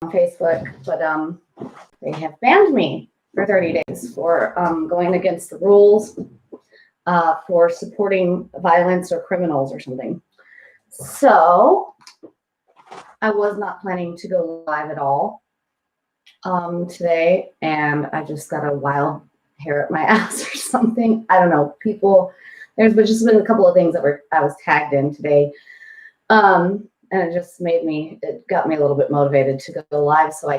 on Facebook, but they have banned me for 30 days for going against the rules, for supporting violence or criminals or something. So I was not planning to go live at all today, and I just got a wild hair at my ass or something. I don't know. There's just been a couple of things that I was tagged in today. And it got me a little bit motivated to go live so I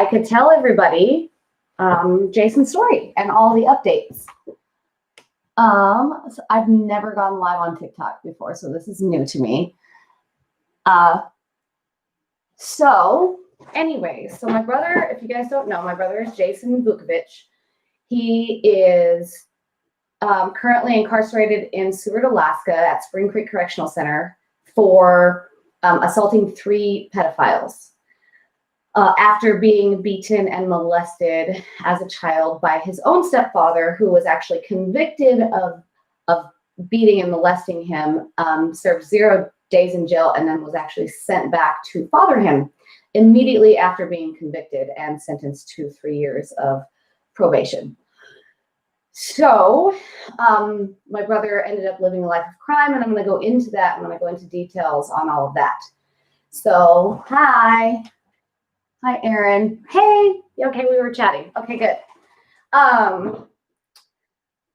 could tell everybody Jason's story and all the updates. So I've never gone live on TikTok before, so this is new to me. So my brother, if you guys don't know, my brother is Jason Vukovich. He is currently incarcerated in Seward, Alaska at Spring Creek Correctional Center for assaulting 3 pedophiles after being beaten and molested as a child by his own stepfather, who was actually convicted of beating and molesting him, served 0 days in jail, and then was actually sent back to father him immediately after being convicted and sentenced to 3 years of probation. So my brother ended up living a life of crime, and I'm going to go into that. I'm going to go into details on all of that. So, hi, Aaron. Hey, okay, we were chatting. Okay, good.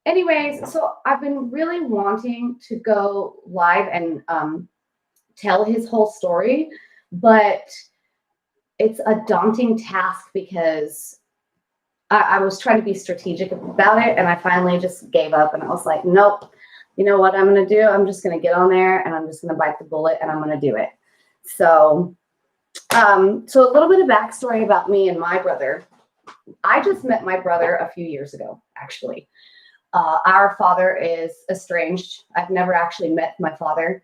Anyways, so I've been really wanting to go live and tell his whole story, but it's a daunting task because I was trying to be strategic about it, and I finally just gave up, and I was like, nope, you know what I'm going to do? I'm just going to get on there, and I'm just going to bite the bullet, and I'm going to do it. So a little bit of backstory about me and my brother. I just met my brother a few years ago, actually. Our father is estranged. I've never actually met my father.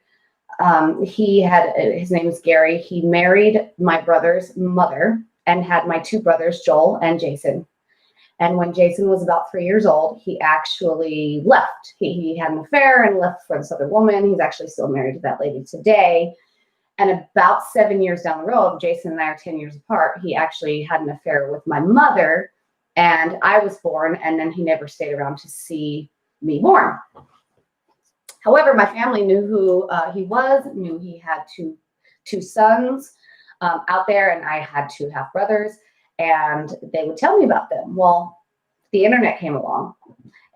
His name is Gary. He married my brother's mother and had my 2 brothers, Joel and Jason. And when Jason was about 3 years old, he actually left. He had an affair and left for this other woman. He's actually still married to that lady today. And about 7 years down the road, Jason and I are 10 years apart, he actually had an affair with my mother, and I was born, and then he never stayed around to see me born. However, my family knew who he was, knew he had two sons out there, and I had 2 half brothers. And they would tell me about them. Well, the internet came along,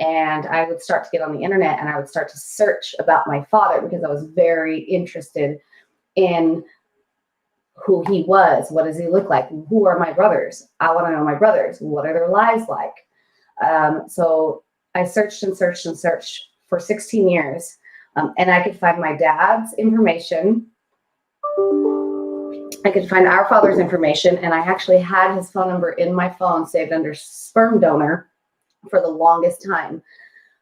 and I would start to get on the internet, and I would start to search about my father because I was very interested in who he was. What does he look like? Who are my brothers? I want to know my brothers. What are their lives like? So I searched and searched and searched for 16 years, and I could find my dad's information. I could find our father's information, and I actually had his phone number in my phone saved under sperm donor for the longest time,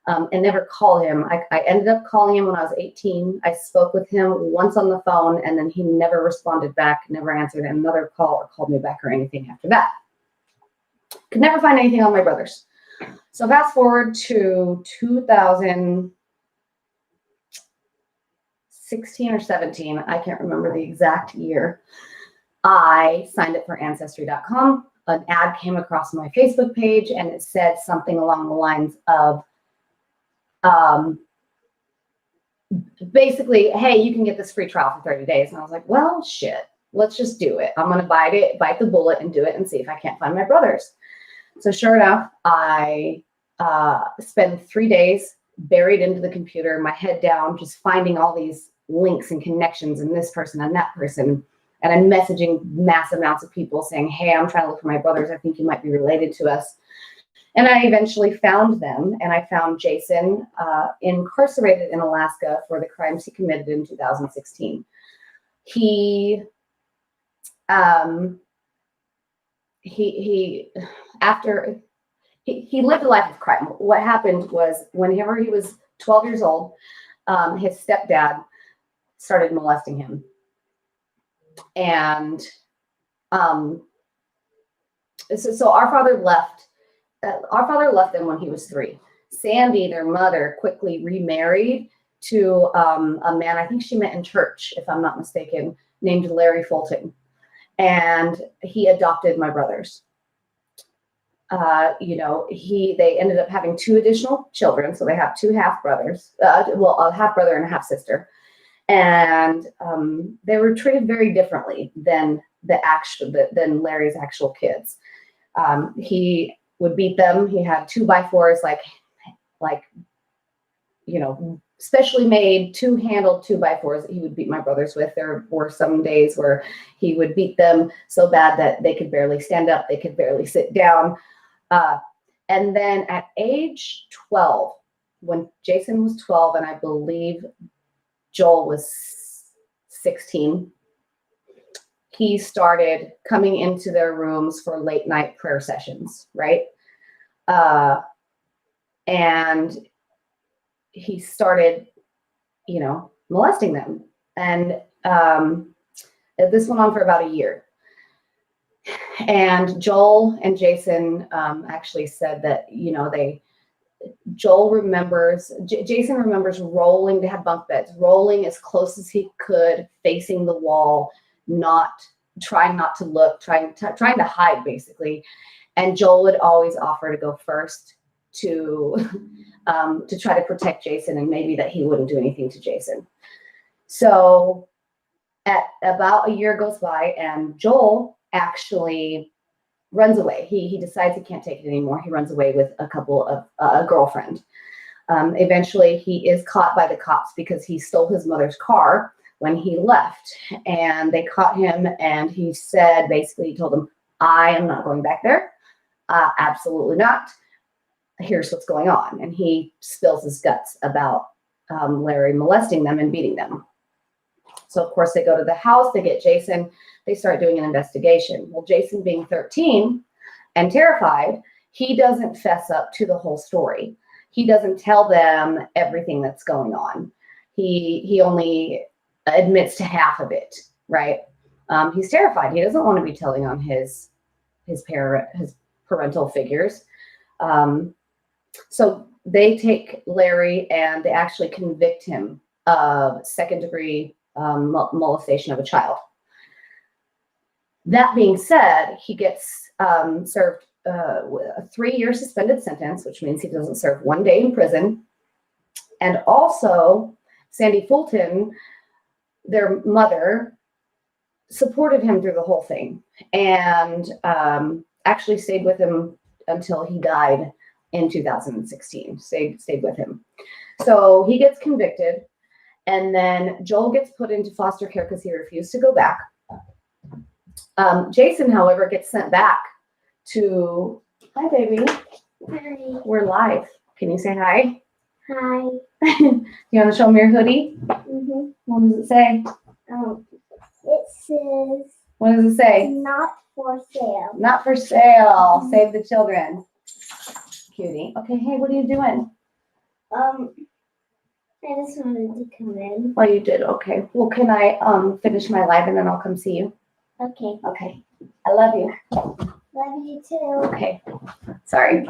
and never called him. I ended up calling him when I was 18. I spoke with him once on the phone, and then he never responded back, never answered another call or called me back or anything after that. Could never find anything on my brothers. So fast forward to 2016 or 17, I can't remember the exact year. I signed up for Ancestry.com. An ad came across my Facebook page, and it said something along the lines of, basically, hey, you can get this free trial for 30 days. And I was like, well, shit, let's just do it. I'm going to bite the bullet and do it and see if I can't find my brothers. So sure enough, I spend 3 days buried into the computer, my head down, just finding all these links and connections and this person and that person. And I'm messaging mass amounts of people saying, hey, I'm trying to look for my brothers. I think you might be related to us. And I eventually found them, and I found Jason incarcerated in Alaska for the crimes he committed in 2016. He lived a life of crime. What happened was, whenever he was 12 years old, his stepdad started molesting him. And so our father left them when he was 3. Sandy, their mother, quickly remarried to a man I think she met in church, if I'm not mistaken, named Larry Fulton, and he adopted my brothers. They ended up having 2 additional children, so they have 2 half brothers. A half brother and a half sister, and they were treated very differently than than Larry's actual kids. He would beat them. He had 2x4s, specially made 2-handled 2x4s that he would beat my brothers with. There were some days where he would beat them so bad that they could barely stand up, they could barely sit down. And then at age 12, when Jason was 12, and I believe Joel was 16, he started coming into their rooms for late night prayer sessions, right? And he started, molesting them. And this went on for about a year. And Joel and Jason actually said that, Jason remembers rolling. They had bunk beds, rolling as close as he could, facing the wall, trying not to look, trying to hide, basically. And Joel would always offer to go first to try to protect Jason, and maybe that he wouldn't do anything to Jason. So at about a year goes by, and Joel actually runs away. He decides he can't take it anymore. He runs away with a girlfriend. Eventually, he is caught by the cops because he stole his mother's car when he left, and they caught him. And he said, basically, he told them, "I am not going back there. Absolutely not. Here's what's going on." And he spills his guts about Larry molesting them and beating them. So, of course, they go to the house, they get Jason, they start doing an investigation. Well, Jason, being 13 and terrified, he doesn't fess up to the whole story. He doesn't tell them everything that's going on. He only admits to half of it, right? He's terrified. He doesn't want to be telling on his parental figures. So they take Larry and they actually convict him of second-degree molestation of a child. That being said, he gets served a 3-year suspended sentence, which means he doesn't serve 1 day in prison. And also, Sandy Fulton, their mother, supported him through the whole thing, and actually stayed with him until he died in 2016. Stayed with him. So he gets convicted, and then Joel gets put into foster care because he refused to go back. Jason, however, gets sent back to, hi, baby. Hi. We're live. Can you say hi? Hi. You want to show me your hoodie? Mm-hmm. What does it say? It says, What does it say? not for sale. Not for sale. Save the children. Cutie. Okay, hey, what are you doing? I just wanted to come in. Oh, you did? Okay. Well, can I finish my live and then I'll come see you? Okay. Okay. I love you. Love you too. Okay. Sorry.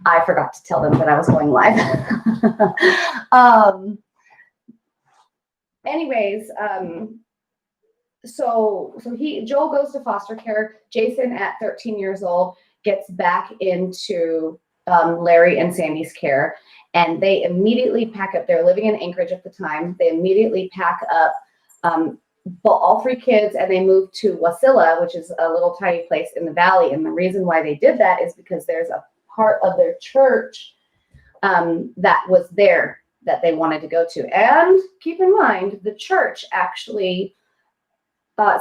I forgot to tell them that I was going live. So Joel goes to foster care. Jason, at 13 years old, gets back into Larry and Sandy's care, and they immediately pack up. They're living in Anchorage at the time. They immediately pack up all 3 kids, and they move to Wasilla, which is a little tiny place in the valley. And the reason why they did that is because there's a part of their church that was there that they wanted to go to. And keep in mind, the church actually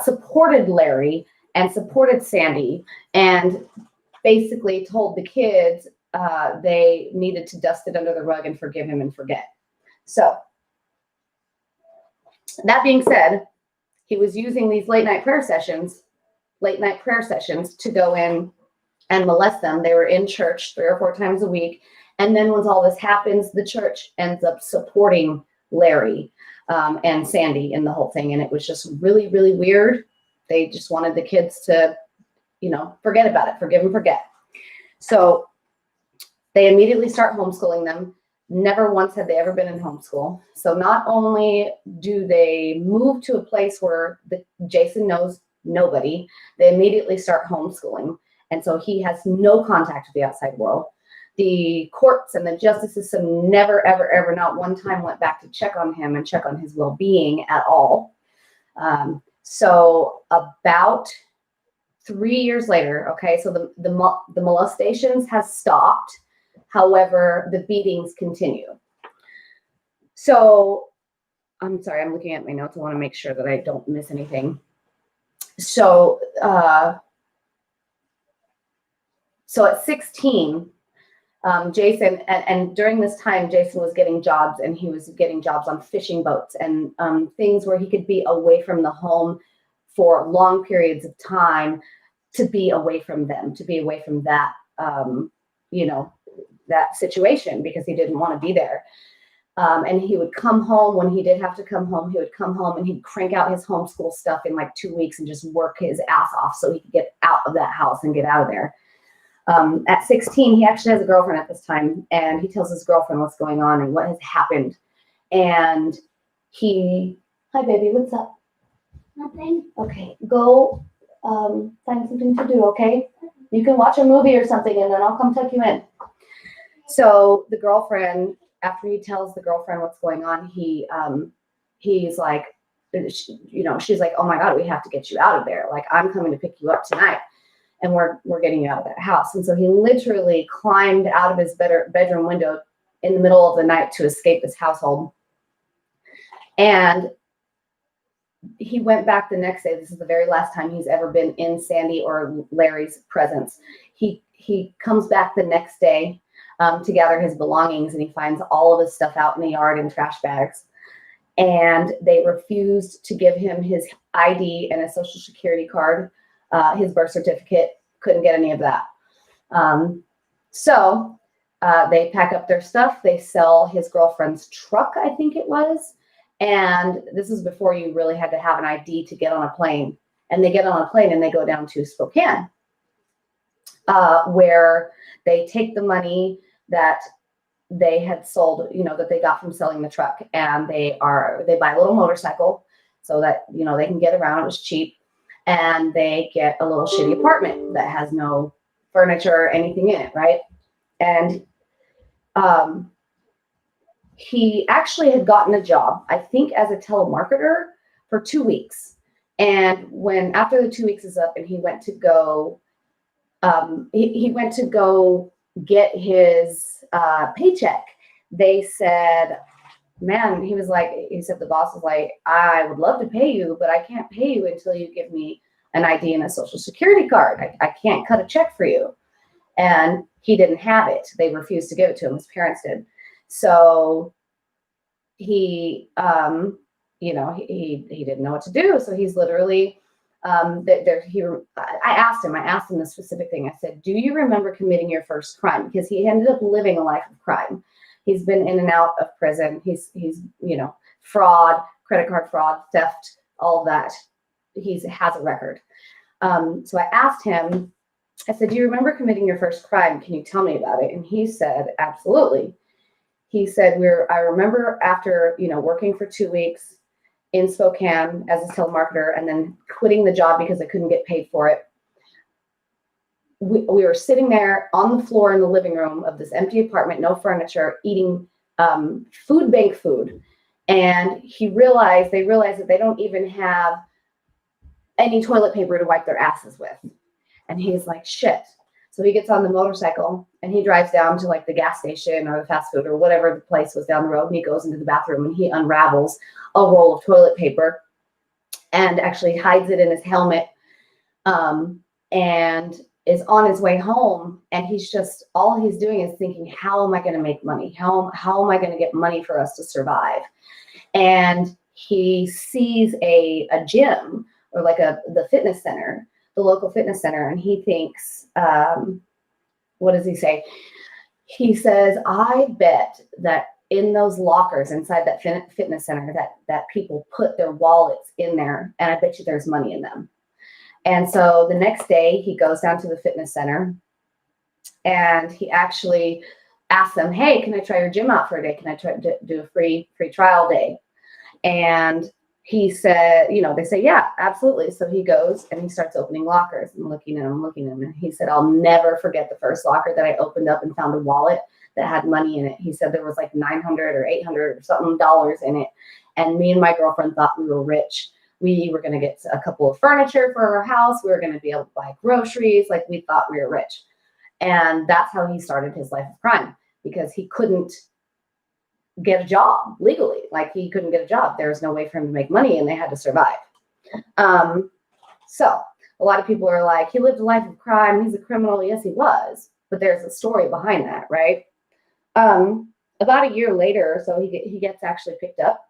supported Larry and supported Sandy, and basically told the kids they needed to dust it under the rug and forgive him and forget. So that being said, he was using these late night prayer sessions to go in and molest them. They were in church 3 or 4 times a week. And then once all this happens, the church ends up supporting Larry and Sandy in the whole thing. And it was just really, really weird. They just wanted the kids to, forget about it, forgive and forget. So they immediately start homeschooling them. Never once had they ever been in homeschool. So not only do they move to a place where Jason knows nobody, they immediately start homeschooling. And so he has no contact with the outside world. The courts and the justice system never, ever, ever, not one time went back to check on him and check on his well-being at all. So about 3 years later, okay, so the molestations has stopped. However, the beatings continue. So I'm sorry, I'm looking at my notes. I want to make sure that I don't miss anything. So at 16, Jason, and during this time, Jason was getting jobs, and he was getting jobs on fishing boats and things where he could be away from the home for long periods of time, to be away from them, to be away from that, that situation, because he didn't want to be there. And he would come home when he did have to come home. He would come home and he'd crank out his homeschool stuff in like 2 weeks and just work his ass off so he could get out of that house and get out of there. At 16, he actually has a girlfriend at this time, and he tells his girlfriend what's going on and what has happened. And hi baby, what's up? Nothing. Okay, go find something to do, okay? You can watch a movie or something, and then I'll come tuck you in. So the girlfriend, after he tells the girlfriend what's going on, he's like, she's like, oh my God, we have to get you out of there. Like, I'm coming to pick you up tonight, and we're getting you out of that house. And so he literally climbed out of his bedroom window in the middle of the night to escape this household. And he went back the next day. This is the very last time he's ever been in Sandy or Larry's presence. He comes back the next day to gather his belongings, and he finds all of his stuff out in the yard in trash bags. And they refused to give him his ID and a social security card, his birth certificate. Couldn't get any of that. So they pack up their stuff. They sell his girlfriend's truck, I think it was. And this is before you really had to have an ID to get on a plane. And they get on a plane and they go down to Spokane, where they take the money that they had sold, that they got from selling the truck, and they buy a little motorcycle so that, they can get around. It was cheap. And they get a little shitty apartment that has no furniture or anything in it, right? And he actually had gotten a job, I think, as a telemarketer for 2 weeks. And after the 2 weeks is up and he went to go, he went to go get his paycheck, they said, man, he said the boss was like, I would love to pay you, but I can't pay you until you give me an ID and a social security card. I can't cut a check for you. And he didn't have it. They refused to give it to him. His parents did. So he didn't know what to do. So he's literally, I asked him this specific thing. I said, do you remember committing your first crime? Because he ended up living a life of crime. He's been in and out of prison. He's fraud, credit card fraud, theft, all of that. He has a record. So I asked him, I said, do you remember committing your first crime? Can you tell me about it? And he said, absolutely. He said, I remember after, working for 2 weeks in Spokane as a telemarketer and then quitting the job because I couldn't get paid for it. We were sitting there on the floor in the living room of this empty apartment, no furniture, eating food bank food. And they realized that they don't even have any toilet paper to wipe their asses with. And he's like, shit. So he gets on the motorcycle and he drives down to like the gas station or the fast food or whatever the place was down the road. And he goes into the bathroom and he unravels a roll of toilet paper and actually hides it in his helmet, and is on his way home. And all he's doing is thinking, how am I going to make money? How am I going to get money for us to survive? And he sees a gym or like the fitness center, the local fitness center. And he thinks, what does he say? He says, I bet that in those lockers inside that fitness center that people put their wallets in there, and I bet you there's money in them. And so the next day he goes down to the fitness center and he actually asks them, hey, can I try your gym out for a day? Can I try to do a free trial day? And he said, they say, yeah, absolutely. So he goes and he starts opening lockers and looking at them. And he said, I'll never forget the first locker that I opened up and found a wallet that had money in it. He said there was like $900 or $800 or something dollars in it. And me and my girlfriend thought we were rich. We were going to get a couple of furniture for our house. We were going to be able to buy groceries. Like, we thought we were rich. And that's how he started his life of crime, because he couldn't get a job legally. Like, he couldn't get a job. There was no way for him to make money, and they had to survive. So a lot of people are like, he lived a life of crime. He's a criminal. Yes, he was. But there's a story behind that, right? About a year later or so, he gets actually picked up.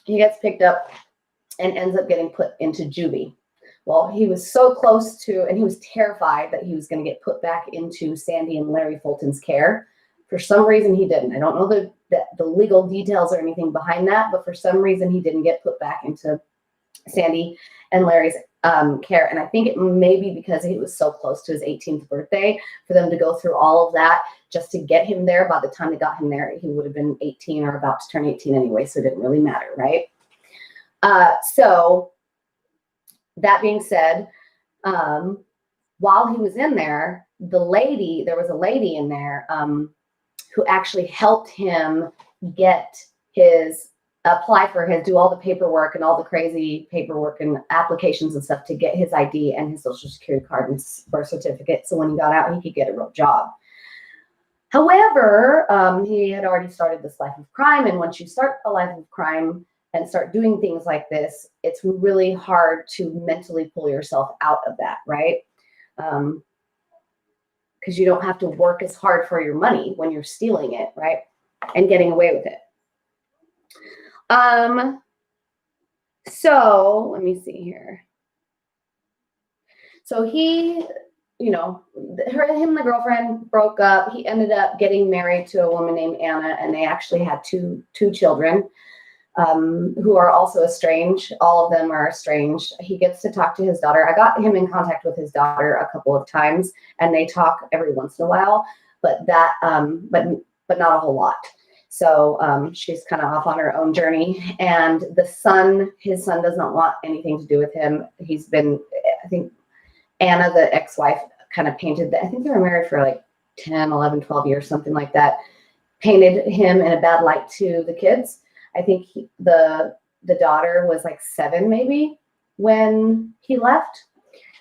He gets picked up and ends up getting put into juvie. Well, he was so close to, and he was terrified that he was going to get put back into Sandy and Larry Fulton's care. For some reason, he didn't. I don't know the legal details or anything behind that, but for some reason, he didn't get put back into Sandy and Larry's care. And I think it may be because he was so close to his 18th birthday for them to go through all of that just to get him there. By the time they got him there, he would have been 18 or about to turn 18 anyway, so it didn't really matter, right? So that being said, while he was in there, there was a lady in there who actually helped him apply for do all the paperwork and all the crazy paperwork and applications and stuff to get his ID and his social security card and birth certificate. So when he got out, he could get a real job. However, he had already started this life of crime. And once you start a life of crime and start doing things like this, it's really hard to mentally pull yourself out of that, right? Because you don't have to work as hard for your money when you're stealing it, right? And getting away with it. So let me see here. So he, him and the girlfriend broke up. He ended up getting married to a woman named Anna, and they actually had two children who are also estranged. All of them are estranged. He gets to talk to his daughter. I got him in contact with his daughter a couple of times, and they talk every once in a while, but not a whole lot. So she's kind of off on her own journey. And his son does not want anything to do with him. He's been, I think, Anna, the ex-wife, kind of painted that. I think they were married for like 10, 11, 12 years, something like that. Painted him in a bad light to the kids. I think the daughter was like 7 maybe when he left.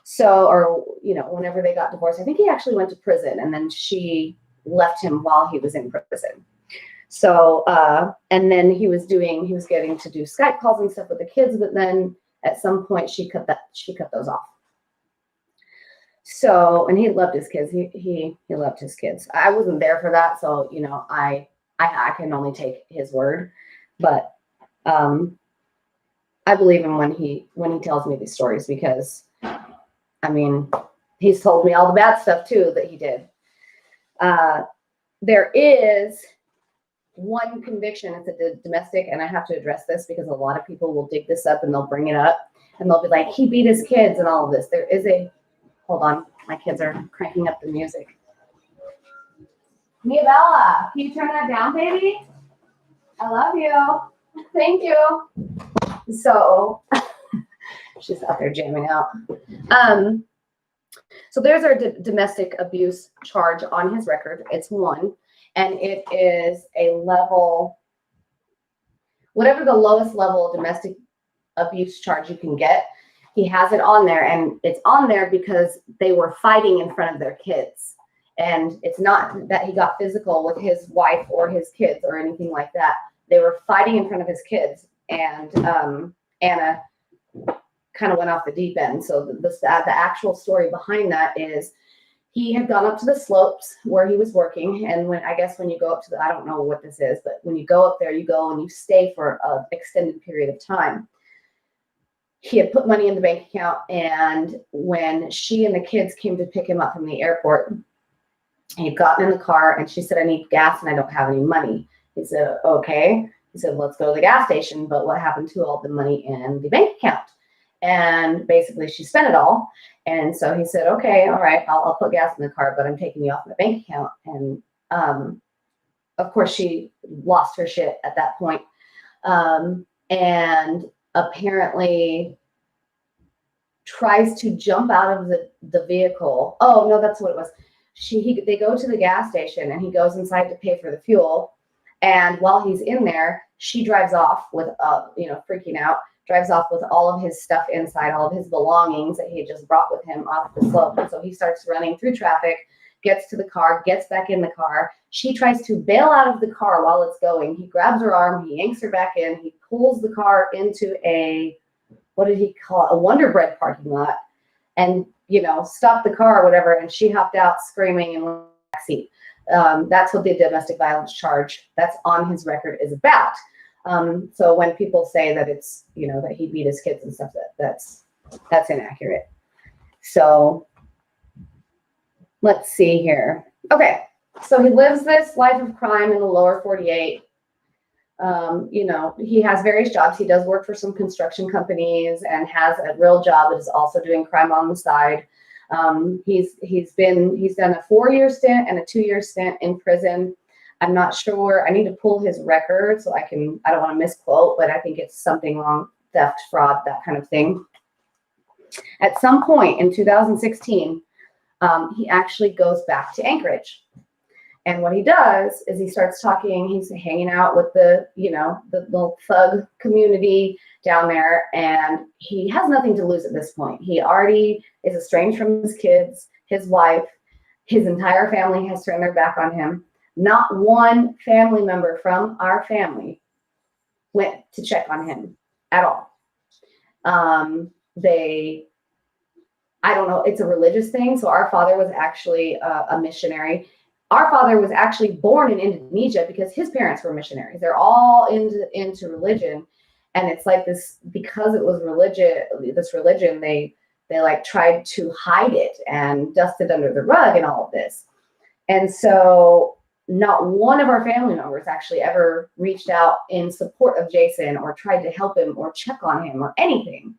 So, or, whenever they got divorced, I think he actually went to prison, and then she left him while he was in prison. So, and then he was getting to do Skype calls and stuff with the kids, but then at some point she cut those off. So, and he loved his kids. He loved his kids. I wasn't there for that. So, I can only take his word, but, I believe him when he tells me these stories, because he's told me all the bad stuff too that he did. There is one conviction. It's a domestic, and I have to address this because a lot of people will dig this up and they'll bring it up and they'll be like, he beat his kids and all of this. There is hold on, my kids are cranking up the music. Mia Bella, can you turn that down, baby? I love you. Thank you. So she's out there jamming out. So there's our domestic abuse charge on his record. It's 1. And it is a level, whatever the lowest level of domestic abuse charge you can get, he has it on there. And it's on there because they were fighting in front of their kids. And it's not that he got physical with his wife or his kids or anything like that. They were fighting in front of his kids. And Anna kind of went off the deep end. So the actual story behind that is, he had gone up to the slopes where he was working. And when you go up to I don't know what this is, but when you go up there, you go and you stay for an extended period of time. He had put money in the bank account. And when she and the kids came to pick him up from the airport, he had gotten in the car and she said, I need gas and I don't have any money. He said, okay. He said, let's go to the gas station. But what happened to all the money in the bank account? And basically she spent it all. And so he said, okay, all right, I'll put gas in the car, but I'm taking you off my bank account. And of course she lost her shit at that point. And apparently tries to jump out of the vehicle. Oh no, that's what it was. They go to the gas station and he goes inside to pay for the fuel. And while he's in there, she drives off with, freaking out, drives off with all of his stuff inside, all of his belongings that he had just brought with him off the slope. And so he starts running through traffic, gets to the car, gets back in the car. She tries to bail out of the car while it's going. He grabs her arm, he yanks her back in, he pulls the car into what did he call it? A Wonder Bread parking lot, and, stopped the car or whatever. And she hopped out screaming in the backseat. That's what the domestic violence charge that's on his record is about. So when people say that it's, that he beat his kids and stuff, that's inaccurate. So let's see here. Okay. So he lives this life of crime in the lower 48. He has various jobs. He does work for some construction companies and has a real job that is also doing crime on the side. He's done a 4-year stint and a 2-year stint in prison. I'm not sure. I need to pull his record so I don't want to misquote, but I think it's something along theft, fraud, that kind of thing. At some point in 2016, he actually goes back to Anchorage. And what he does is he starts talking, he's hanging out with the little thug community down there, and he has nothing to lose at this point. He already is estranged from his kids, his wife, his entire family has turned their back on him. Not one family member from our family went to check on him at all. I don't know, it's a religious thing. So our father was actually a missionary. Our father was actually born in Indonesia because his parents were missionaries. They're all into religion. And it's like this, because it was this religion, they like tried to hide it and dust it under the rug and all of this. And so not one of our family members actually ever reached out in support of Jason or tried to help him or check on him or anything.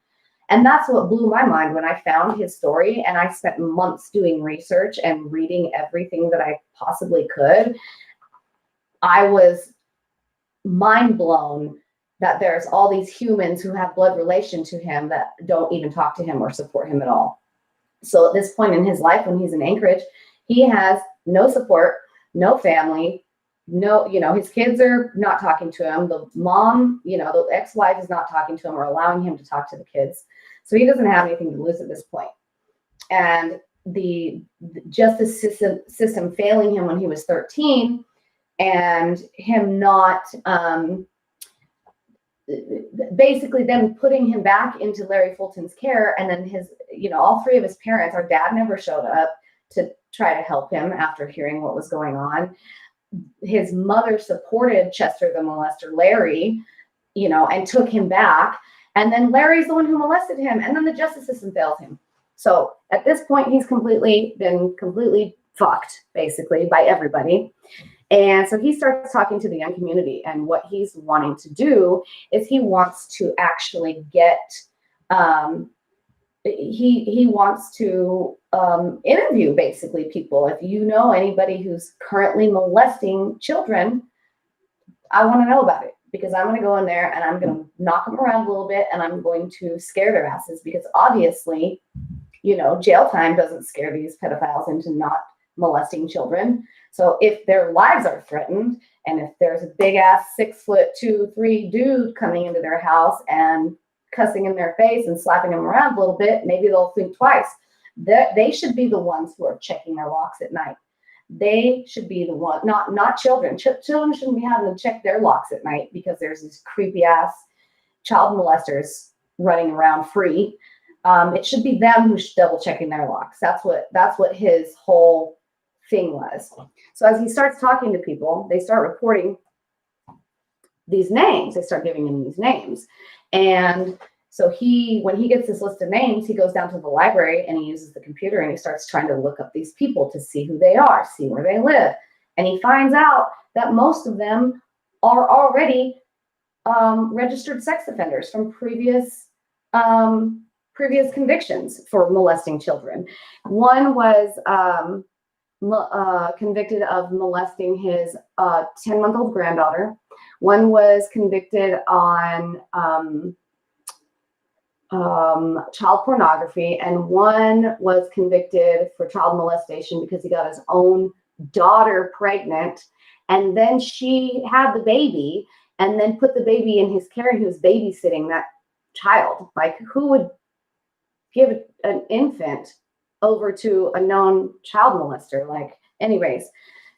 And that's what blew my mind when I found his story. And I spent months doing research and reading everything that I possibly could. I was mind blown that there's all these humans who have blood relation to him that don't even talk to him or support him at all. So at this point in his life, when he's in Anchorage, he has no support, no family, his kids are not talking to him. The mom, the ex-wife is not talking to him or allowing him to talk to the kids. So he doesn't have anything to lose at this point. And the justice system failing him when he was 13 and him not, basically them putting him back into Larry Fulton's care. And then all 3 of his parents, our dad never showed up to try to help him after hearing what was going on. His mother supported Chester the molester, Larry, and took him back. And then Larry's the one who molested him. And then the justice system fails him. So at this point, he's been completely fucked, basically, by everybody. And so he starts talking to the young community. And what he's wanting to do is he wants to actually get, he wants to interview basically people. If you know anybody who's currently molesting children, I want to know about it, because I'm going to go in there and I'm going to knock them around a little bit and I'm going to scare their asses, because obviously, jail time doesn't scare these pedophiles into not molesting children. So if their lives are threatened, and if there's a big ass 6'2", 3" dude coming into their house and cussing in their face and slapping them around a little bit, maybe they'll think twice. They should be the ones who are checking their locks at night. They should be the one, not children. Children shouldn't be having to check their locks at night because there's these creepy ass child molesters running around free. It should be them who should double checking their locks. That's what his whole thing was. So as he starts talking to people, they start reporting these names. They start giving him these names. And so when he gets this list of names, he goes down to the library and he uses the computer and he starts trying to look up these people to see who they are, see where they live. And he finds out that most of them are already registered sex offenders from previous previous convictions for molesting children. One was convicted of molesting his 10-month-old granddaughter. One was convicted on child pornography, and one was convicted for child molestation because he got his own daughter pregnant, and then she had the baby, and then put the baby in his care, and he was babysitting that child. Like, who would give an infant over to a known child molester? Like, anyways,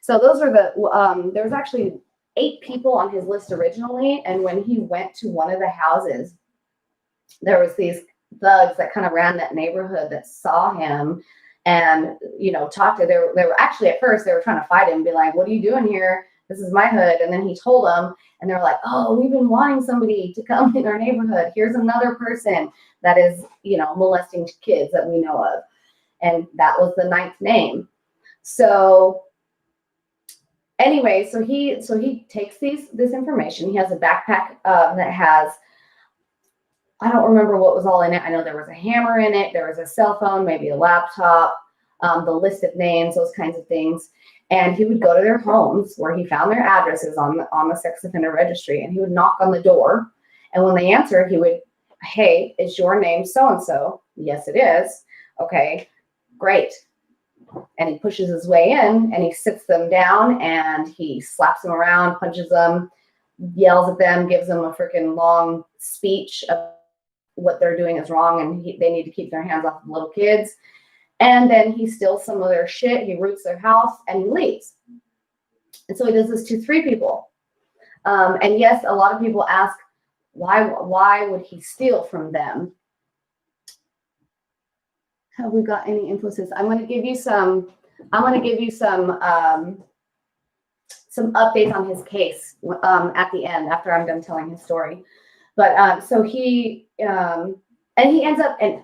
so those are the there was actually 8 people on his list originally, and when he went to one of the houses, there was these thugs that kind of ran that neighborhood that saw him and, you know, talked to. They were actually, at first they were trying to fight him and be like, what are you doing here? This is my hood. And then he told them, and they're like, oh, we've been wanting somebody to come in our neighborhood. Here's another person that is, you know, molesting kids that we know of. And that was the 9th name. So anyway, so he takes this information. He has a backpack that has, I don't remember what was all in it. I know there was a hammer in it. There was a cell phone, maybe a laptop, the list of names, those kinds of things. And he would go to their homes where he found their addresses on the sex offender registry, and he would knock on the door. And when they answer, he would, hey, is your name so-and-so? Yes, it is. Okay, great. And he pushes his way in, and he sits them down, and he slaps them around, punches them, yells at them, gives them a freaking long speech of what they're doing is wrong, and they need to keep their hands off of little kids. And then he steals some of their shit, he roots their house, and he leaves. And so he does this to 3 people. And yes, a lot of people ask, why would he steal from them? Have we got any emphasis? I'm going to give you some updates on his case at the end, after I'm done telling his story. But so he ends up, and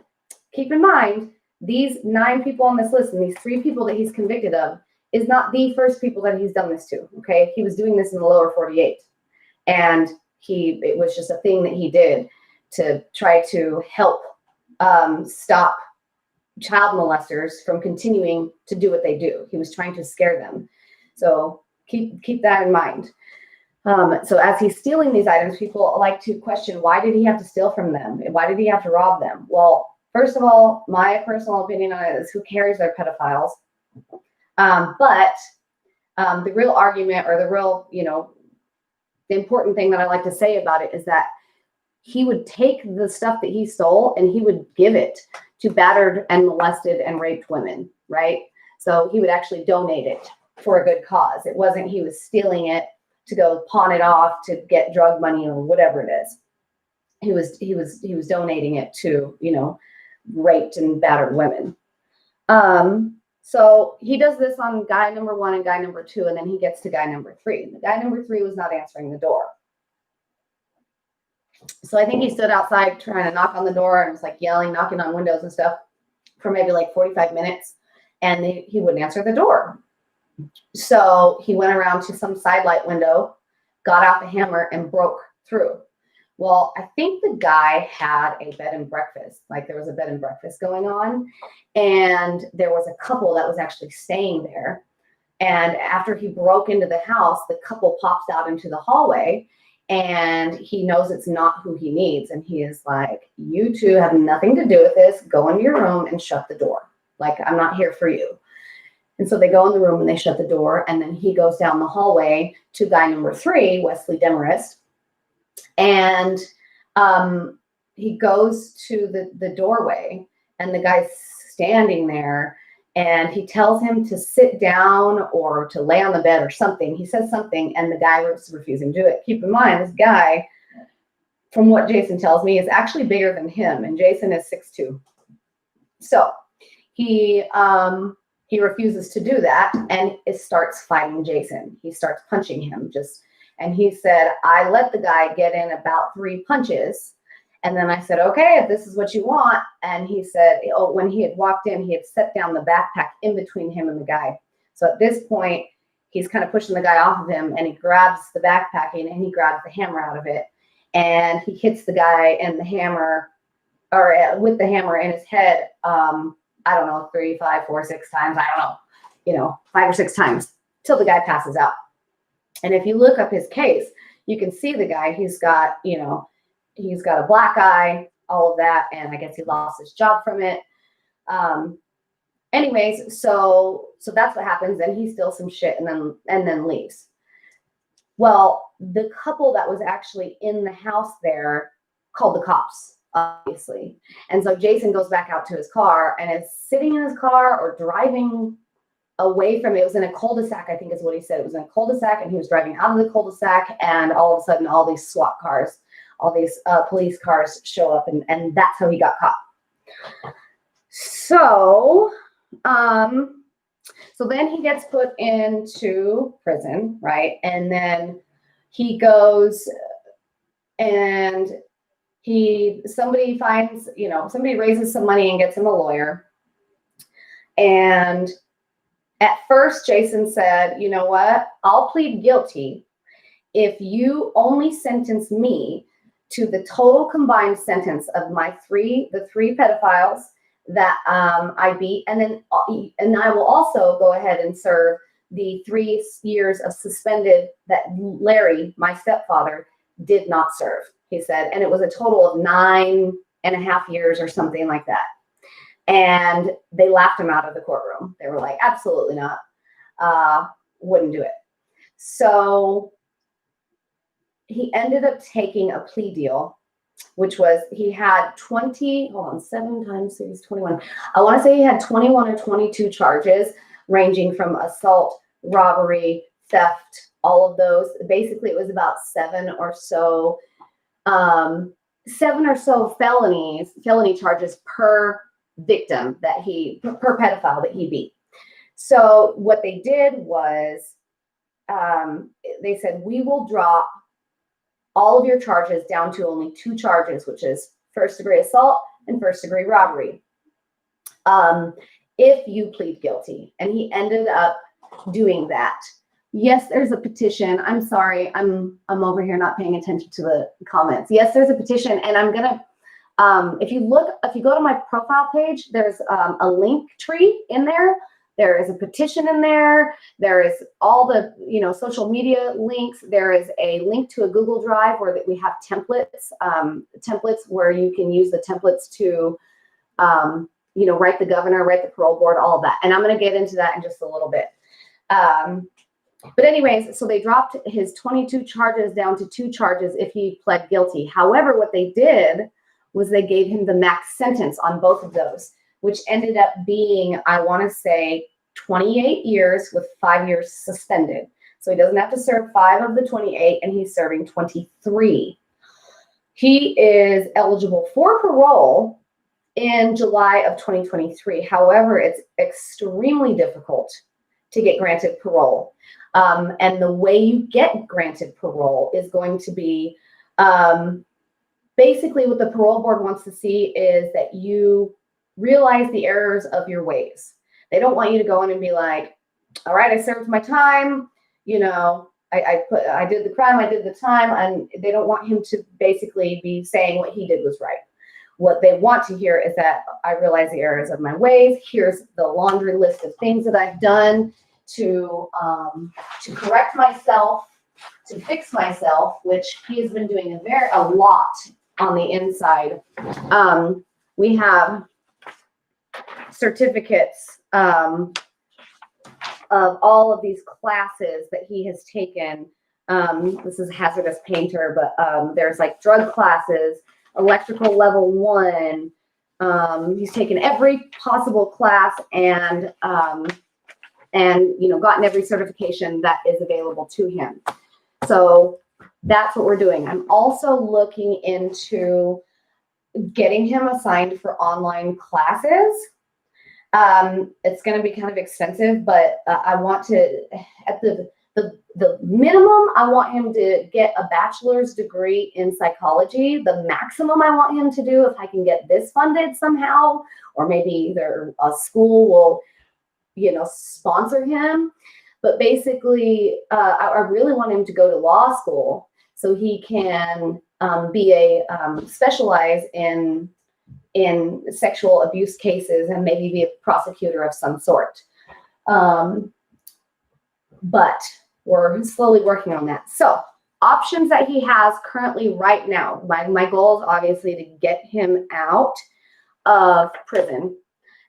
keep in mind, these 9 people on this list and these 3 people that he's convicted of is not the first people that he's done this to. Okay, he was doing this in the lower 48, and it was just a thing that he did to try to help stop child molesters from continuing to do what they do. He was trying to scare them. So keep that in mind. So as he's stealing these items, people like to question, why did he have to steal from them? Why did he have to rob them? Well, first of all, my personal opinion on it is, who cares? They're pedophiles. But the real argument, or the real, the important thing that I like to say about it is that he would take the stuff that he stole and he would give it to battered and molested and raped women, right? So he would actually donate it for a good cause. It wasn't he was stealing it to go pawn it off to get drug money or whatever it is. He was donating it to, raped and battered women. So he does this on guy number 1 and guy number 2, and then he gets to guy number 3. The guy number 3 was not answering the door. So I think he stood outside trying to knock on the door and was like yelling, knocking on windows and stuff for maybe like 45 minutes, and he wouldn't answer the door. So he went around to some sidelight window, got out the hammer, and broke through. Well, I think the guy had a bed and breakfast. Like, there was a bed and breakfast going on, and there was a couple that was actually staying there. And after he broke into the house, the couple pops out into the hallway, and he knows it's not who he needs. And he is like, you two have nothing to do with this. Go into your room and shut the door. Like, I'm not here for you. And so they go in the room and they shut the door. And then he goes down the hallway to guy number 3, Wesley Demarest. And he goes to the doorway, and the guy's standing there, and he tells him to sit down or to lay on the bed or something. He says something, and the guy was refusing to do it. Keep in mind, this guy, from what Jason tells me, is actually bigger than him, and Jason is 6'2". So he refuses to do that, and it starts fighting Jason. He starts punching him, and he said, I let the guy get in about 3 punches. And then I said, okay, if this is what you want. And he said, when he had walked in, he had set down the backpack in between him and the guy. So at this point, he's kind of pushing the guy off of him, and he grabs the backpacking and he grabs the hammer out of it. And he hits the guy, and the hammer or with the hammer in his head, I don't know, 3, 5, 4, 6 times. I don't know, 5 or 6 times till the guy passes out. And if you look up his case, you can see the guy, he's got a black eye, all of that. And I guess he lost his job from it. Anyways, so that's what happens. And he steals some shit and then leaves. Well, the couple that was actually in the house there called the cops, obviously. And so Jason goes back out to his car and is sitting in his car or driving away from it. It was in a cul-de-sac, I think is what he said. It was in a cul-de-sac, and he was driving out of the cul-de-sac, and all of a sudden all these SWAT cars, all these police cars show up, and that's how he got caught. So then he gets put into prison, right? And then he goes and somebody raises some money and gets him a lawyer. And at first, Jason said, you know what? I'll plead guilty if you only sentence me to the total combined sentence of the three pedophiles that I beat, and I will also go ahead and serve the 3 years of suspended that Larry, my stepfather, did not serve, he said. And it was a total of 9.5 years or something like that. And they laughed him out of the courtroom. They were like, absolutely not. Wouldn't do it. So he ended up taking a plea deal, which was he had 7 times 6, 21. I want to say he had 21 or 22 charges ranging from assault, robbery, theft, all of those. Basically, it was about 7 or so felony charges per victim per pedophile that he beat. So what they did was they said, we will drop all of your charges down to only 2 charges, which is first-degree assault and first-degree robbery, if you plead guilty. And he ended up doing that. Yes, there's a petition. I'm sorry, I'm over here not paying attention to the comments. Yes, there's a petition, and I'm gonna. If you go to my profile page, there's a link tree in there. There is a petition in there. There is all the social media links. There is a link to a Google Drive where we have templates where you can use the templates to write the governor, write the parole board, all of that. And I'm going to get into that in just a little bit. But anyways, so they dropped his 22 charges down to 2 charges if he pled guilty. However, what they did was they gave him the max sentence on both of those, which ended up being, I want to say, 28 years with 5 years suspended. So he doesn't have to serve 5 of the 28, and he's serving 23. He is eligible for parole in July of 2023. However, it's extremely difficult to get granted parole. And the way you get granted parole is going to be basically what the parole board wants to see is that you realize the errors of your ways. They don't want you to go in and be like, all right, I served my time, I did the crime, I did the time, and they don't want him to basically be saying what he did was right. What they want to hear is that I realize the errors of my ways. Here's the laundry list of things that I've done to correct myself, to fix myself, which he has been doing a lot on the inside. We have certificates of all of these classes that he has taken. This is hazardous painter, but there's like drug classes, electrical level 1. He's taken every possible class and gotten every certification that is available to him. So that's what we're doing. I'm also looking into getting him assigned for online classes. It's going to be kind of expensive, but I want to, at the minimum, I want him to get a bachelor's degree in psychology. The maximum I want him to do, if I can get this funded somehow, or maybe either a school will, sponsor him. But basically, I really want him to go to law school so he can specialize in in sexual abuse cases and maybe be a prosecutor of some sort. But we're slowly working on that. So options that he has currently right now, my goal is obviously to get him out of prison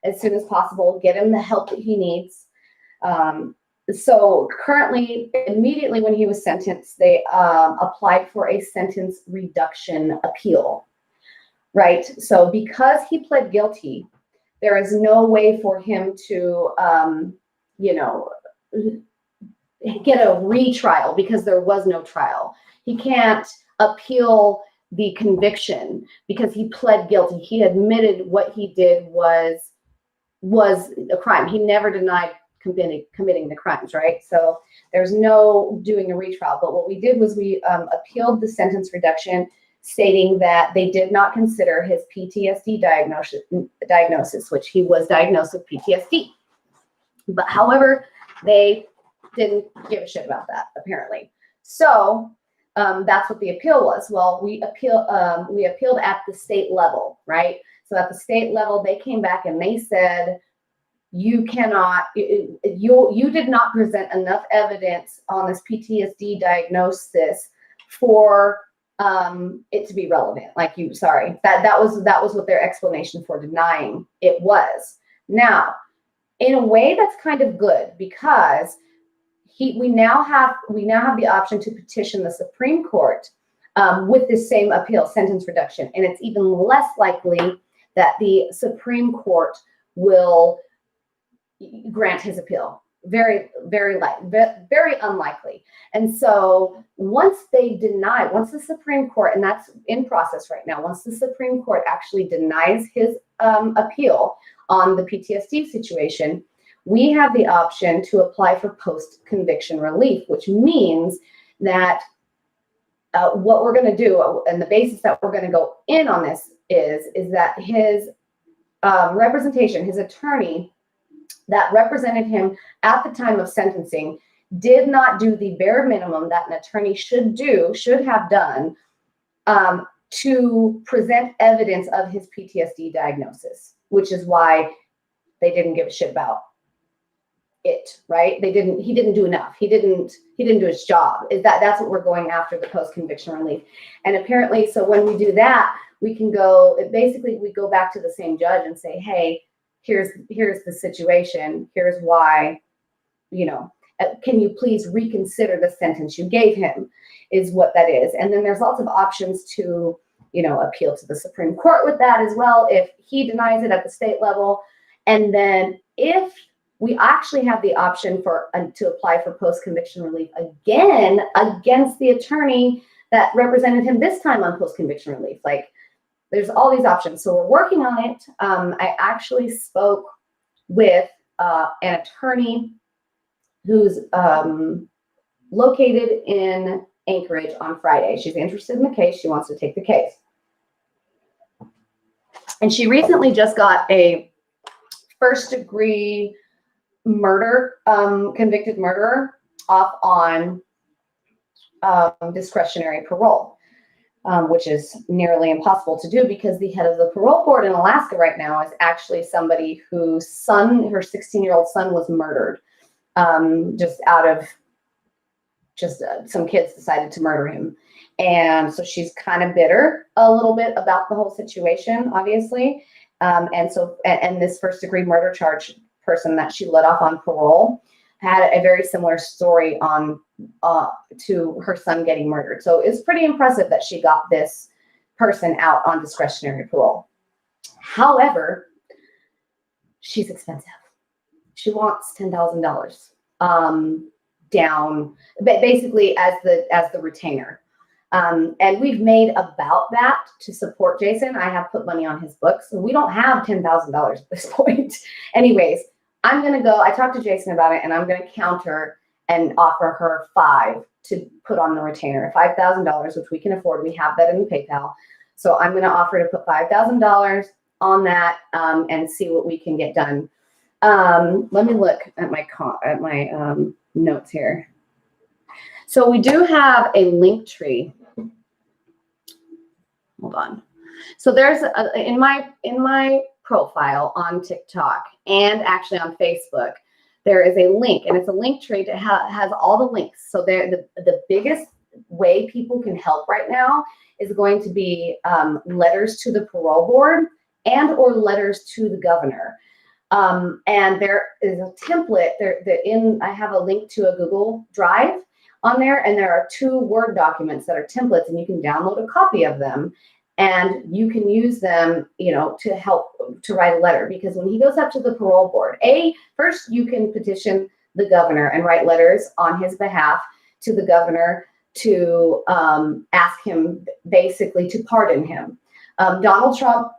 as soon as possible, get him the help that he needs. So currently, immediately when he was sentenced, they applied for a sentence reduction appeal, right? So because he pled guilty, there is no way for him to, get a retrial because there was no trial. He can't appeal the conviction because he pled guilty. He admitted what he did was a crime. He never denied committing the crimes, right? So there's no doing a retrial. But what we did was we appealed the sentence reduction, stating that they did not consider his PTSD diagnosis, which he was diagnosed with PTSD. But however, they didn't give a shit about that, apparently. So that's what the appeal was. Well, we appealed at the state level, right? So at the state level, they came back and they said, you did not present enough evidence on this PTSD diagnosis for it to be relevant. That was what their explanation for denying it was. Now, in a way, that's kind of good because we now have the option to petition the Supreme Court with this same appeal, sentence reduction, and it's even less likely that the Supreme Court will grant his appeal. Very, very unlikely. And so once the Supreme Court, and that's in process right now, once the Supreme Court actually denies his appeal on the PTSD situation, we have the option to apply for post-conviction relief, which means that what we're going to do, and the basis that we're going to go in on this is that his representation, his attorney that represented him at the time of sentencing, did not do the bare minimum that an attorney should have done to present evidence of his PTSD diagnosis, which is why they didn't give a shit about it, right? He didn't do enough. He didn't do his job. That's what we're going after, the post-conviction relief. And apparently, so when we do that, we go back to the same judge and say, hey, here's the situation. Here's why, can you please reconsider the sentence you gave him, is what that is. And then there's lots of options to, appeal to the Supreme Court with that as well, if he denies it at the state level. And then if we actually have the option to apply for post-conviction relief again against the attorney that represented him this time on post-conviction relief. There's all these options. So we're working on it. I actually spoke with an attorney who's located in Anchorage on Friday. She's interested in the case. She wants to take the case. And she recently just got a first-degree murder, convicted murderer off on discretionary parole, which is nearly impossible to do because the head of the parole board in Alaska right now is actually somebody whose son, her 16-year-old son, was murdered some kids decided to murder him. And so she's kind of bitter a little bit about the whole situation, obviously. And this first-degree murder charge person that she let off on parole had a very similar story to her son getting murdered. So it's pretty impressive that she got this person out on discretionary parole. However, she's expensive. She wants $10,000 down, basically as the retainer. And we've made about that to support Jason. I have put money on his books, so we don't have $10,000 at this point. Anyways, I talked to Jason about it, and I'm going to counter and offer her $5,000 to put on the retainer, $5,000, which we can afford. We have that in the PayPal. So I'm going to offer to put $5,000 on that and see what we can get done. Let me look at my notes here. So we do have a link tree. Hold on. So there's in my profile on TikTok and actually on Facebook, there is a link, and it's a link tree that has all the links. So there, the biggest way people can help right now is going to be letters to the parole board and or letters to the governor. And there is a template there that I have a link to a Google Drive on there, and there are 2 Word documents that are templates, and you can download a copy of them, and you can use them, to help to write a letter. Because when he goes up to the parole board, first you can petition the governor and write letters on his behalf to the governor to ask him basically to pardon him. Donald Trump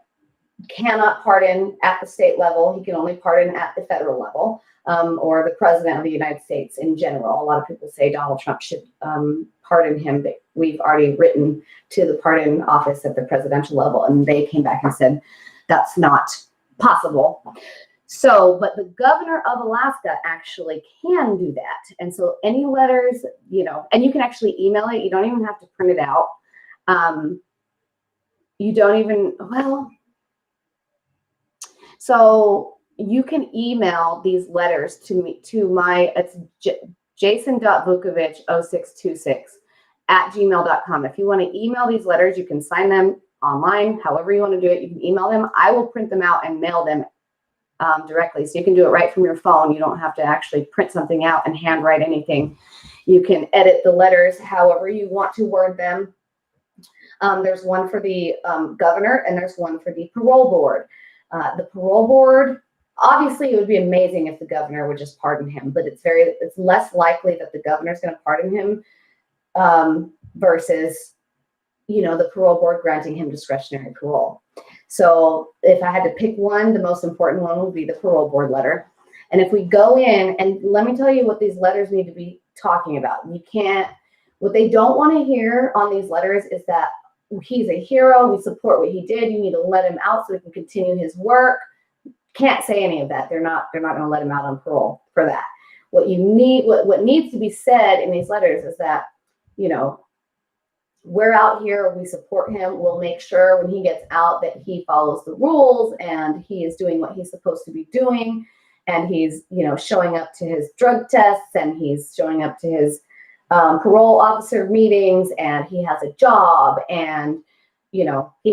cannot pardon at the state level. He can only pardon at the federal level, or the president of the United States in general. A lot of people say Donald Trump should pardon him, but we've already written to the pardon office at the presidential level, and they came back and said that's not possible. So, but the governor of Alaska actually can do that. And so any letters, and you can actually email it. You don't even have to print it out. You don't even, so you can email these letters to me, it's jason.vukovich0626@gmail.com. If you want to email these letters, you can sign them online, however you want to do it. You can email them. I will print them out and mail them directly. So you can do it right from your phone. You don't have to actually print something out and handwrite anything. You can edit the letters however you want to word them. There's one for the governor, and there's one for the parole board. The parole board, obviously it would be amazing if the governor would just pardon him, but it's less likely that the governor's going to pardon him versus, the parole board granting him discretionary parole. So if I had to pick one, the most important one would be the parole board letter. And if we go in, and let me tell you what these letters need to be talking about. What they don't want to hear on these letters is that he's a hero, we support what he did, you need to let him out so he can continue his work. Can't say any of that. They're not going to let him out on parole for that. What needs to be said in these letters is that, we're out here, we support him, we'll make sure when he gets out that he follows the rules and he is doing what he's supposed to be doing, and he's, showing up to his drug tests, and he's showing up to his parole officer meetings, and he has a job, and he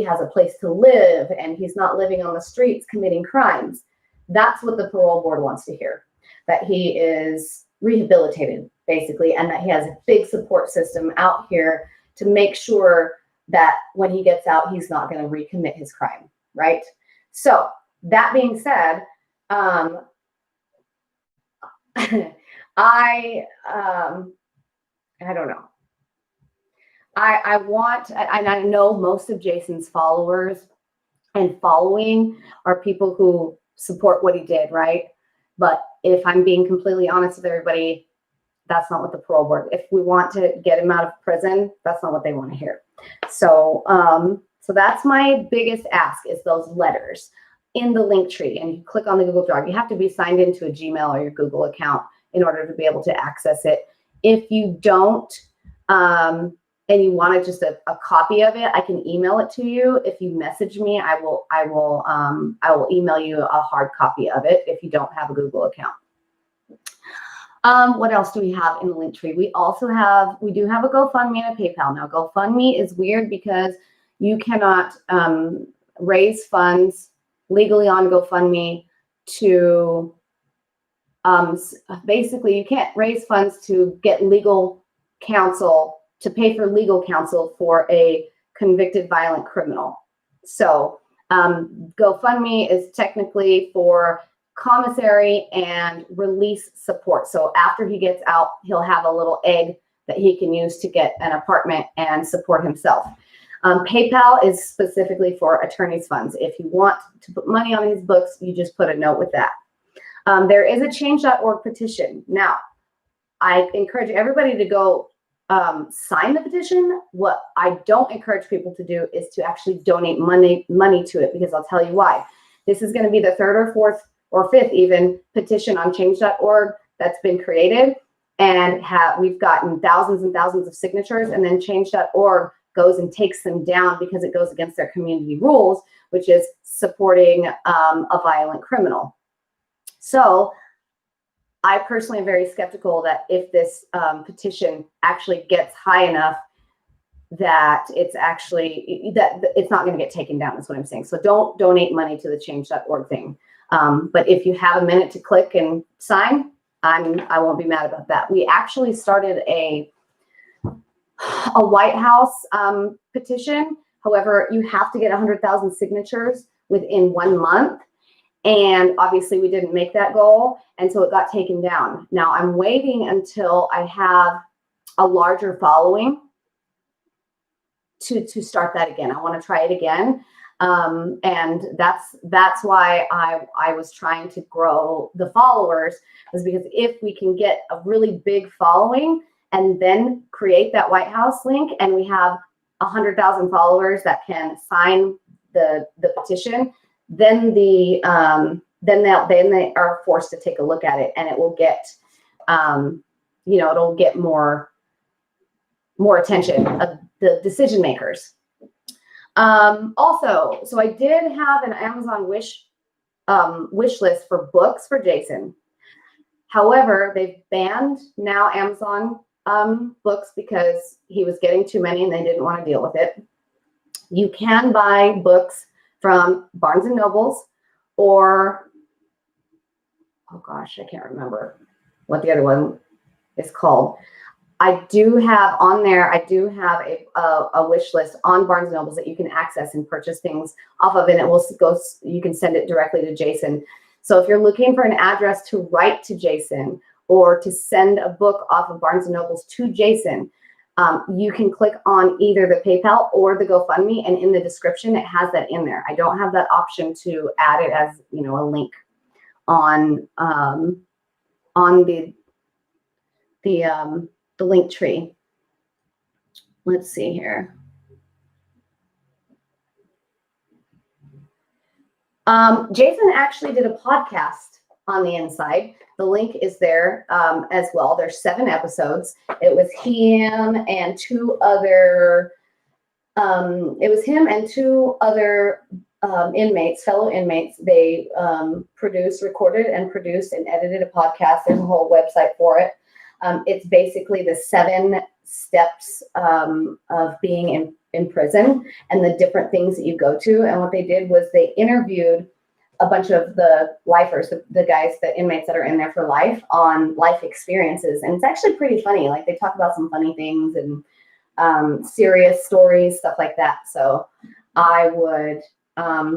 has a place to live, and he's not living on the streets committing crimes. That's what the parole board wants to hear, that he is rehabilitated basically, and that he has a big support system out here to make sure that when he gets out, he's not going to recommit his crime, right? So that being said, I don't know. I want, and I know most of Jason's followers and following are people who support what he did, right? But if I'm being completely honest with everybody, that's not what the parole board, if we want to get him out of prison, that's not what they want to hear. So, so that's my biggest ask, is those letters in the link tree, and you click on the Google Drive. You have to be signed into a Gmail or your Google account in order to be able to access it. If you don't, and you want just a copy of it, I can email it to you. If you message me, I will email you a hard copy of it if you don't have a Google account. What else do we have in the link tree? We do have a GoFundMe and a PayPal. Now, GoFundMe is weird because you cannot raise funds legally on GoFundMe to, basically you can't raise funds to get legal counsel, to pay for legal counsel for a convicted violent criminal. So GoFundMe is technically for commissary and release support. So after he gets out, he'll have a little egg that he can use to get an apartment and support himself. PayPal is specifically for attorney's funds. If you want to put money on his books, you just put a note with that. There is a change.org petition. Now, I encourage everybody to go sign the petition. What I don't encourage people to do is to actually donate money to it, because I'll tell you why. This is going to be the third or fourth or fifth even petition on change.org that's been created, and we've gotten thousands and thousands of signatures, and then change.org goes and takes them down because it goes against their community rules, which is supporting a violent criminal. So I personally am very skeptical that if this petition actually gets high enough that it's not going to get taken down, is what I'm saying. So don't donate money to the change.org thing. But if you have a minute to click and sign, I won't be mad about that. We actually started a White House petition. However, you have to get 100,000 signatures within 1 month. And obviously we didn't make that goal. And so it got taken down. Now I'm waiting until I have a larger following to start that again. I want to try it again. And that's why I was trying to grow the followers, was because if we can get a really big following and then create that White House link, and we have 100,000 followers that can sign the petition, then they are forced to take a look at it, and it will get it'll get more attention of the decision makers. Also, so I did have an Amazon wish list for books for Jason. However, they've banned now Amazon books because he was getting too many and they didn't want to deal with it. You can buy books from Barnes and Nobles, or, oh gosh, I can't remember what the other one is called. I do have on there, a wish list on Barnes and Nobles that you can access and purchase things off of, and it will go, you can send it directly to Jason. So if you're looking for an address to write to Jason or to send a book off of Barnes and Nobles to Jason, you can click on either the PayPal or the GoFundMe, and in the description it has that in there. I don't have that option to add it as, a link on the link tree. Let's see here. Jason actually did a podcast on the inside. The link is there as well. There's 7 episodes. It was him and 2 other inmates, fellow inmates. They recorded and produced and edited a podcast. There's a whole website for it. It's basically the 7 steps of being in prison and the different things that you go to. And what they did was they interviewed a bunch of the lifers, the inmates that are in there for life, on life experiences. And it's actually pretty funny. Like, they talk about some funny things and serious stories, stuff like that. So I would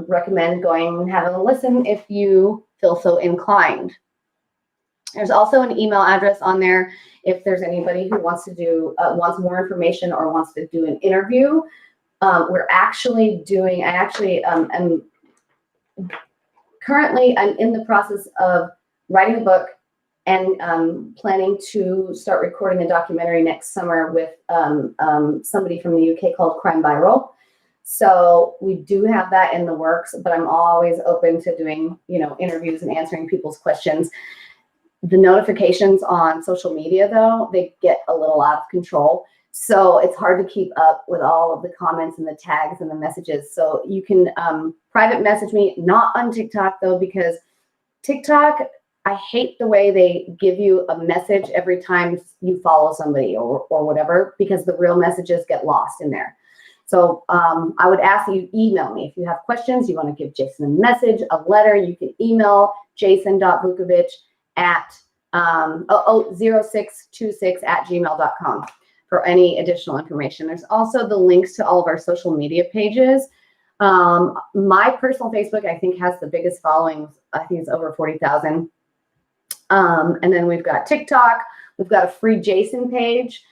recommend going and having a listen if you feel so inclined. There's also an email address on there if there's anybody who wants to wants more information or wants to do an interview. I'm in the process of writing a book and planning to start recording a documentary next summer with somebody from the UK called Crime Viral. So we do have that in the works, but I'm always open to doing, interviews and answering people's questions. The notifications on social media, though, they get a little out of control. So it's hard to keep up with all of the comments and the tags and the messages. So you can private message me, not on TikTok, though, because TikTok, I hate the way they give you a message every time you follow somebody or whatever, because the real messages get lost in there. So I would ask that you email me. If you have questions, you want to give Jason a message, a letter, you can email jason.vukovich at 0626@gmail.com for any additional information. There's also the links to all of our social media pages. My personal Facebook, I think, has the biggest following. I think it's over 40,000. And then we've got TikTok. We've got a free Jason page.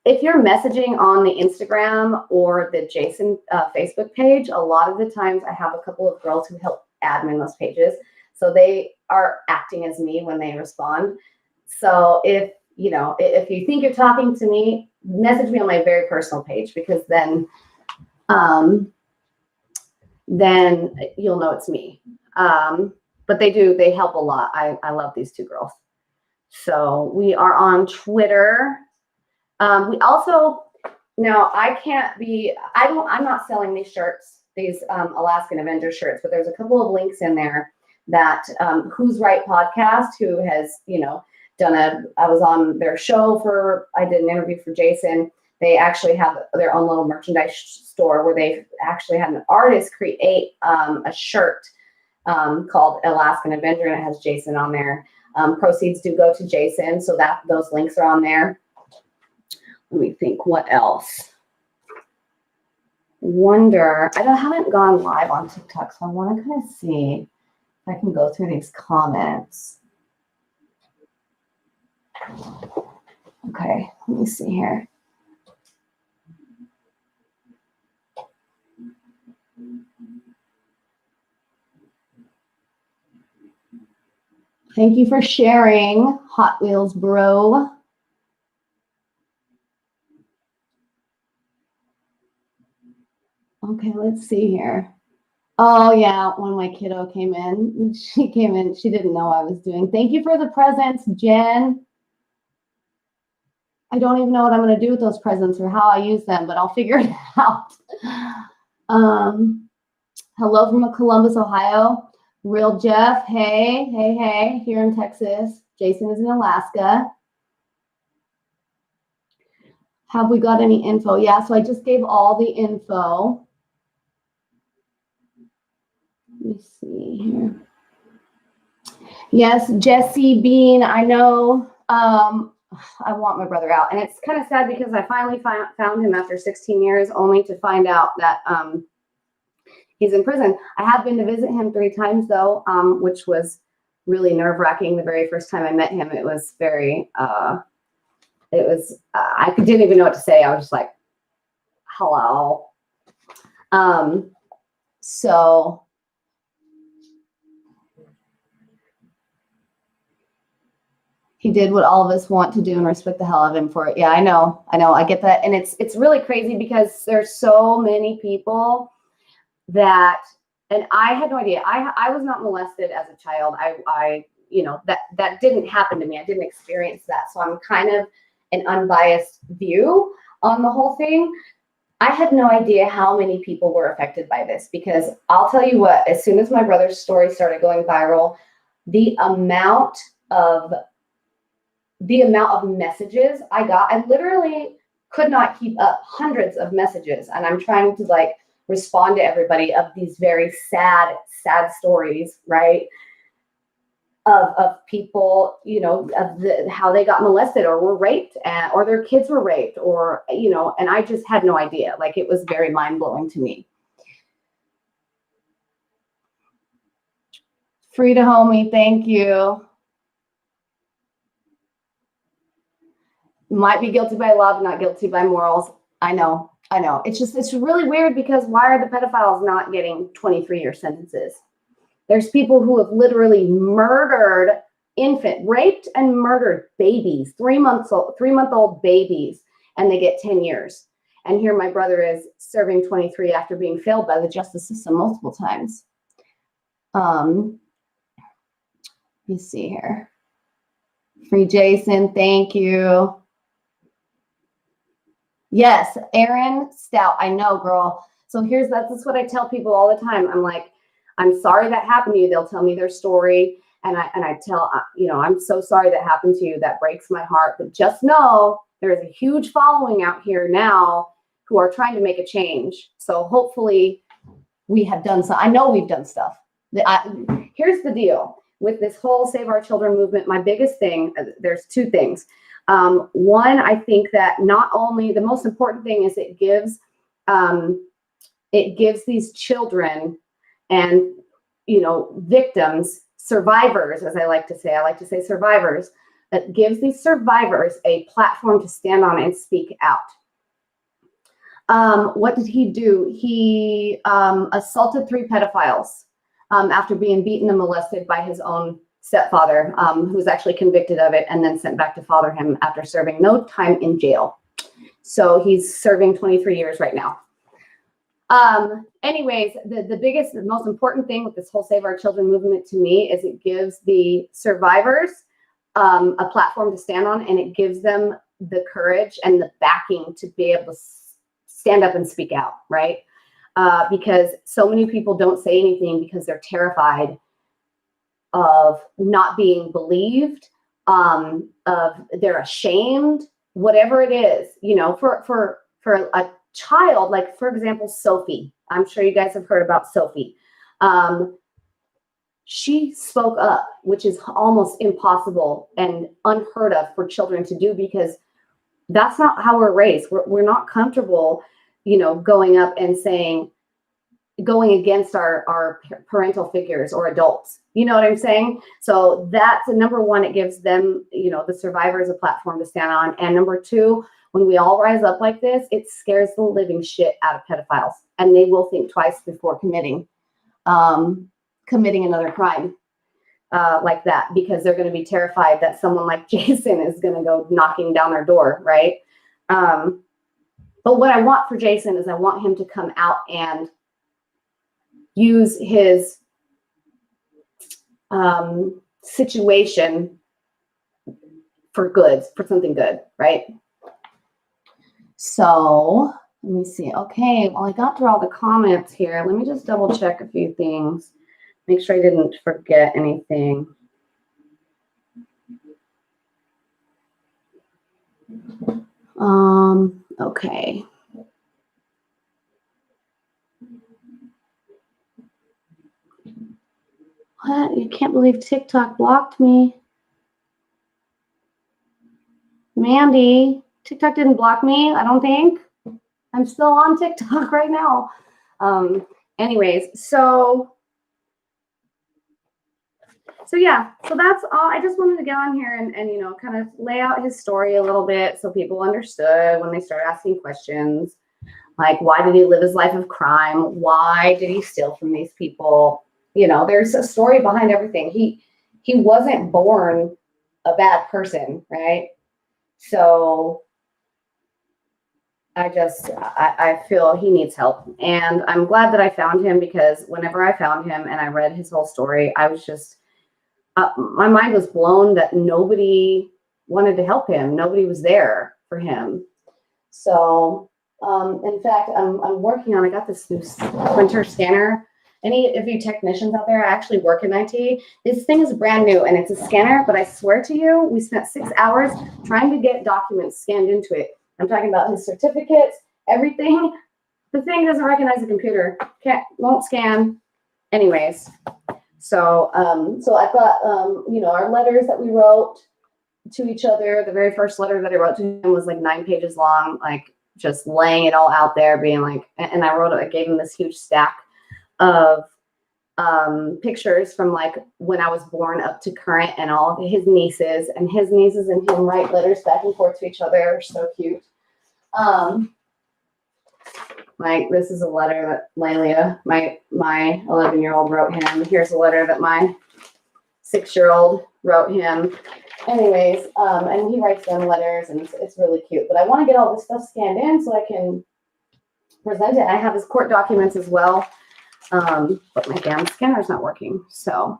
If you're messaging on the Instagram or the Jason Facebook page, a lot of the times I have a couple of girls who help admin those pages. So they are acting as me when they respond. So if you think you're talking to me, message me on my very personal page, because then you'll know it's me. But they help a lot. I love these 2 girls. So we are on Twitter. We also, now I'm not selling these shirts, these Alaskan Avenger shirts, but there's a couple of links in there that Who's Right podcast, who has, I was on their show I did an interview for Jason. They actually have their own little merchandise store where they've actually had an artist create a shirt called Alaskan Avenger, and it has Jason on there. Proceeds do go to Jason, so that those links are on there. Let me think, what else? I haven't gone live on TikTok, so I want to kind of see if I can go through these comments. Okay, let me see here. Thank you for sharing, Hot Wheels Bro. Okay, let's see here. Oh, yeah, when my kiddo came in, she didn't know I was doing. Thank you for the presents, Jen. I don't even know what I'm going to do with those presents or how I use them, but I'll figure it out. Hello from Columbus, Ohio. Real Jeff, hey, here in Texas. Jason is in Alaska. Have we got any info? Yeah, so I just gave all the info. Let me see here. Yes, Jesse Bean, I know. I want my brother out. And it's kind of sad because I finally found him after 16 years, only to find out that he's in prison. I have been to visit him 3 times, though, which was really nerve-wracking. The very first time I met him, it was very, I didn't even know what to say. I was just like, hello. So he did what all of us want to do and respect the hell out of him for it. Yeah, I know. I get that. And it's really crazy because there's so many people that, and I had no idea. I was not molested as a child. That didn't happen to me. I didn't experience that. So I'm kind of an unbiased view on the whole thing. I had no idea how many people were affected by this, because I'll tell you what, as soon as my brother's story started going viral, the amount of messages I got, I literally could not keep up, hundreds of messages. And I'm trying to respond to everybody of these very sad stories, right? Of people, how they got molested or were raped, or their kids were raped, or, and I just had no idea. It was very mind-blowing to me. Frida Homie, thank you. Might be guilty by law, but not guilty by morals. I know. It's really weird, because why are the pedophiles not getting 23-year sentences? There's people who have literally murdered raped and murdered babies, 3-month-old babies, and they get 10 years. And here my brother is serving 23 after being failed by the justice system multiple times. Let me see here. Free Jason, thank you. Yes, Aaron Stout. I know, girl. So that's what I tell people all the time. I'm like, I'm sorry that happened to you. They'll tell me their story. And I tell, I'm so sorry that happened to you. That breaks my heart. But just know there is a huge following out here now who are trying to make a change. So hopefully we have done some. I know we've done stuff. Here's the deal with this whole Save Our Children movement. My biggest thing, there's 2 things. One, I think that not only the most important thing is it gives these children and, victims, survivors, as I like to say survivors, it gives these survivors a platform to stand on and speak out. What did he do? He assaulted 3 pedophiles after being beaten and molested by his own stepfather, who was actually convicted of it and then sent back to father him after serving no time in jail. So he's serving 23 years right now. Anyways, the biggest, the most important thing with this whole Save Our Children movement to me is it gives the survivors a platform to stand on, and it gives them the courage and the backing to be able to stand up and speak out, right? Because so many people don't say anything because they're terrified of not being believed, of they're ashamed, whatever it is, you know, for a child, like for example, Sophie. I'm sure you guys have heard about Sophie. She spoke up, which is almost impossible and unheard of for children to do because that's not how we're raised. We're not comfortable, you know, going up and saying, going against our parental figures or adults. You know what I'm saying? So that's number one, it gives them, you know, the survivors a platform to stand on. And number two, when we all rise up like this, it scares the living shit out of pedophiles, and they will think twice before committing another crime like that, because they're going to be terrified that someone like Jason is going to go knocking down their door, right? But what I want for Jason is I want him to come out and use his situation for good, for something good, right? So let me see. Okay, well, I got through all the comments here. Let me just double check a few things. Make sure I didn't forget anything. Okay. What? You can't believe TikTok blocked me. Mandy, TikTok didn't block me, I don't think. I'm still on TikTok right now. Anyways, so yeah, so that's all. I just wanted to get on here and you know, kind of lay out his story a little bit so people understood when they start asking questions. Like, why did he live his life of crime? Why did he steal from these people? You know, there's a story behind everything. He wasn't born a bad person, right? So I feel he needs help. And I'm glad that I found him, because whenever I found him and I read his whole story, I was just, my mind was blown that nobody wanted to help him. Nobody was there for him. So, in fact, I'm working on, I got this new printer scanner. Any of you technicians out there, I actually work in IT. This thing is brand new and it's a scanner, but I swear to you, we spent 6 hours trying to get documents scanned into it. I'm talking about his certificates, everything. The thing doesn't recognize a computer, won't scan. Anyways, so I've got, you know, our letters that we wrote to each other. The very first letter that I wrote to him was like 9 pages long, like just laying it all out there, being like, and I gave him this huge stack of pictures from like when I was born up to current, and all of his nieces and him write letters back and forth to each other. So cute. Like, this is a letter that Lelia, my 11-year-old, wrote him. Here's a letter that my 6-year-old wrote him. Anyways, and he writes them letters, and it's really cute. But I want to get all this stuff scanned in so I can present it. I have his court documents as well. But my damn scanner's not working. So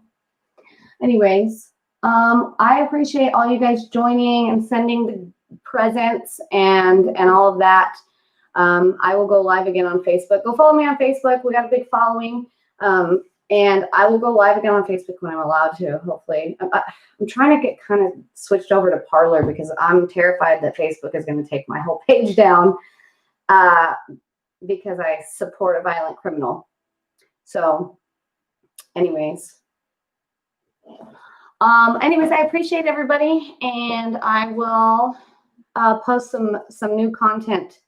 anyways, I appreciate all you guys joining and sending the presents and all of that. I will go live again on Facebook. Go follow me on Facebook. We got a big following. And I will go live again on Facebook when I'm allowed to, hopefully. I'm trying to get kind of switched over to Parler because I'm terrified that Facebook is going to take my whole page down because I support a violent criminal. So anyways, I appreciate everybody, and I will post some new content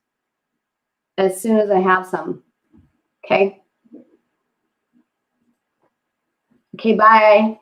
as soon as I have some. Okay. Okay, bye.